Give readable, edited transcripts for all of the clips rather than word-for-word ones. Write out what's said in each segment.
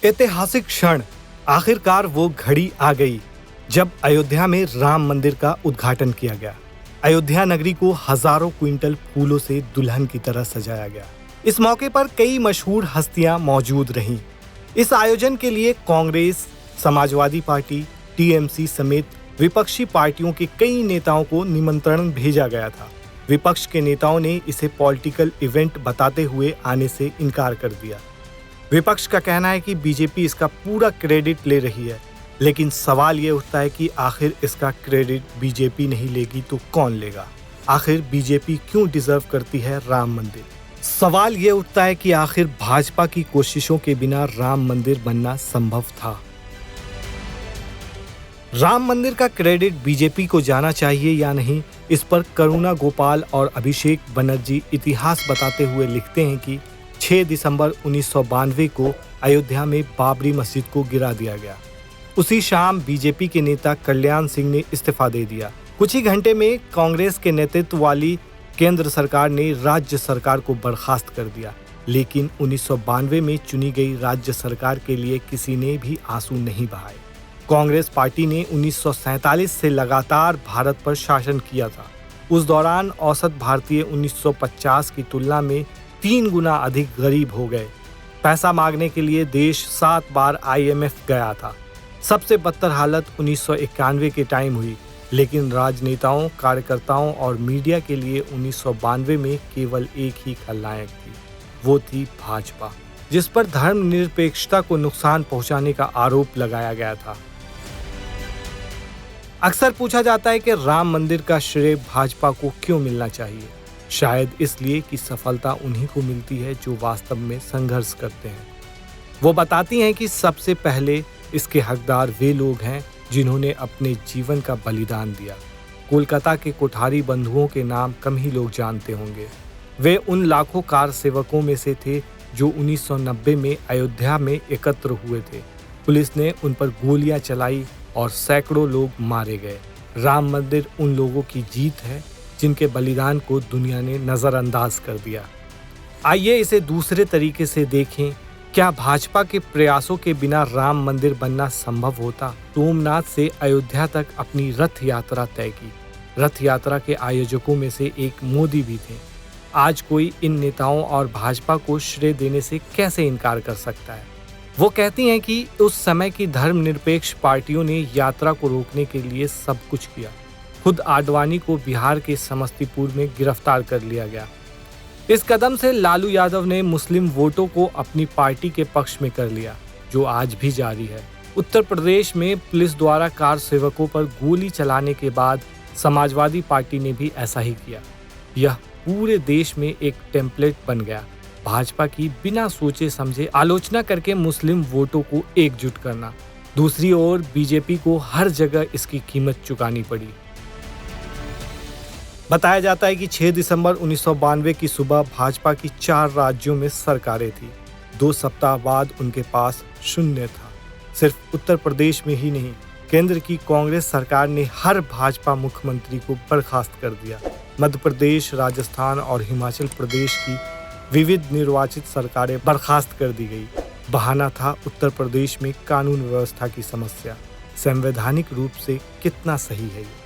ऐतिहासिक क्षण, आखिरकार वो घड़ी आ गई जब अयोध्या में राम मंदिर का उद्घाटन किया गया। अयोध्या नगरी को हजारों क्विंटल फूलों से दुल्हन की तरह सजाया गया। इस मौके पर कई मशहूर हस्तियां मौजूद रहीं। इस आयोजन के लिए कांग्रेस, समाजवादी पार्टी, टीएमसी समेत विपक्षी पार्टियों के कई नेताओं को निमंत्रण भेजा गया था। विपक्ष के नेताओं ने इसे पॉलिटिकल इवेंट बताते हुए आने से इनकार कर दिया। विपक्ष का कहना है कि बीजेपी इसका पूरा क्रेडिट ले रही है, लेकिन सवाल ये उठता है कि आखिर इसका क्रेडिट बीजेपी नहीं लेगी तो कौन लेगा? आखिर बीजेपी क्यों डिजर्व करती है राम मंदिर? सवाल ये उठता है कि आखिर भाजपा की कोशिशों के बिना राम मंदिर बनना संभव था? राम मंदिर का क्रेडिट बीजेपी को जाना चाहिए या नहीं, इस पर करुणा गोपाल और अभिषेक बनर्जी इतिहास बताते हुए लिखते हैं कि 6 दिसंबर 1992 को अयोध्या में बाबरी मस्जिद को गिरा दिया गया। उसी शाम बीजेपी के नेता कल्याण सिंह ने इस्तीफा दे दिया। कुछ ही घंटे में कांग्रेस के नेतृत्व वाली केंद्र सरकार ने राज्य सरकार को बर्खास्त कर दिया। लेकिन 1992 में चुनी गई राज्य सरकार के लिए किसी ने भी आंसू नहीं बहाए। कांग्रेस पार्टी ने 1947 से लगातार भारत पर शासन किया था। उस दौरान औसत भारतीय 1950 की तुलना में 3 गुना अधिक गरीब हो गए। पैसा मांगने के लिए देश 7 बार IMF गया था। सबसे बदतर हालत 1991 के टाइम हुई, लेकिन राजनेताओं, कार्यकर्ताओं और मीडिया के लिए 1992 में केवल एक ही खलनायक थी, वो थी भाजपा, जिस पर धर्मनिरपेक्षता को नुकसान पहुंचाने का आरोप लगाया गया था। अक्सर पूछा जाता है कि राम मंदिर का श्रेय भाजपा को क्यों मिलना चाहिए। शायद इसलिए कि सफलता उन्हीं को मिलती है जो वास्तव में संघर्ष करते हैं। वो बताती हैं कि सबसे पहले इसके हकदार वे लोग हैं जिन्होंने अपने जीवन का बलिदान दिया। कोलकाता के कोठारी बंधुओं के नाम कम ही लोग जानते होंगे। वे उन लाखों कार सेवकों में से थे जो 1990 में अयोध्या में एकत्र हुए थे। पुलिस ने उन पर गोलियां चलाई और सैकड़ों लोग मारे गए। राम मंदिर उन लोगों की जीत है जिनके बलिदान को दुनिया ने नजरअंदाज कर दिया। आइए इसे दूसरे तरीके से देखें। क्या भाजपा के प्रयासों के बिना राम मंदिर बनना संभव होता? सोमनाथ से अयोध्या तक अपनी रथ यात्रा तय की। रथ यात्रा के आयोजकों में से एक मोदी भी थे। आज कोई इन नेताओं और भाजपा को श्रेय देने से कैसे इनकार कर सकता है? वो कहती हैं कि उस समय की धर्मनिरपेक्ष पार्टियों ने यात्रा को रोकने के लिए सब कुछ किया। खुद आडवाणी को बिहार के समस्तीपुर में गिरफ्तार कर लिया गया। इस कदम से लालू यादव ने मुस्लिम वोटों को अपनी पार्टी के पक्ष में कर लिया, जो आज भी जारी है। उत्तर प्रदेश में पुलिस द्वारा कार सेवकों पर गोली चलाने के बाद समाजवादी पार्टी ने भी ऐसा ही किया। यह पूरे देश में एक टेम्पलेट बन गया। भाजपा की बिना सोचे समझे आलोचना करके मुस्लिम वोटों को एकजुट करना। दूसरी ओर बीजेपी को हर जगह इसकी कीमत चुकानी पड़ी। बताया जाता है कि 6 दिसंबर 1992 की सुबह भाजपा की 4 राज्यों में सरकारें थी। 2 सप्ताह बाद उनके पास शून्य था। सिर्फ उत्तर प्रदेश में ही नहीं, केंद्र की कांग्रेस सरकार ने हर भाजपा मुख्यमंत्री को बर्खास्त कर दिया। मध्य प्रदेश, राजस्थान और हिमाचल प्रदेश की विविध निर्वाचित सरकारें बर्खास्त कर दी गई। बहाना था उत्तर प्रदेश में कानून व्यवस्था की समस्या। संवैधानिक रूप से कितना सही है ये?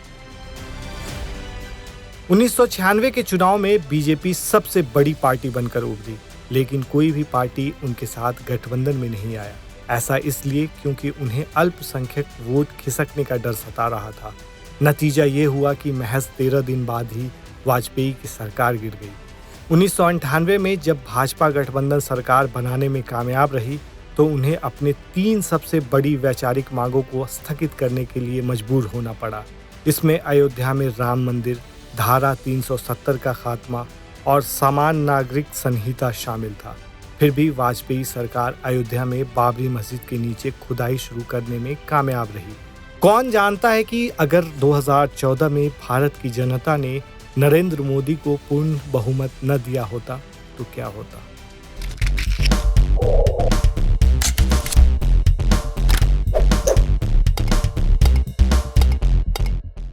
1996 के चुनाव में बीजेपी सबसे बड़ी पार्टी बनकर उभरी, लेकिन कोई भी पार्टी उनके साथ गठबंधन में नहीं आया। ऐसा इसलिए क्योंकि उन्हें अल्पसंख्यक वोट खिसकने का डर सता रहा था। नतीजा ये हुआ कि महज 13 दिन बाद ही वाजपेयी की सरकार गिर गई। 1998 में जब भाजपा गठबंधन सरकार बनाने में कामयाब रही, तो उन्हें अपने 3 सबसे बड़ी वैचारिक मांगों को स्थगित करने के लिए मजबूर होना पड़ा। इसमें अयोध्या में राम मंदिर, धारा 370 का खात्मा और समान नागरिक संहिता शामिल था। फिर भी वाजपेयी सरकार अयोध्या में बाबरी मस्जिद के नीचे खुदाई शुरू करने में कामयाब रही। कौन जानता है कि अगर 2014 में भारत की जनता ने नरेंद्र मोदी को पूर्ण बहुमत न दिया होता तो क्या होता।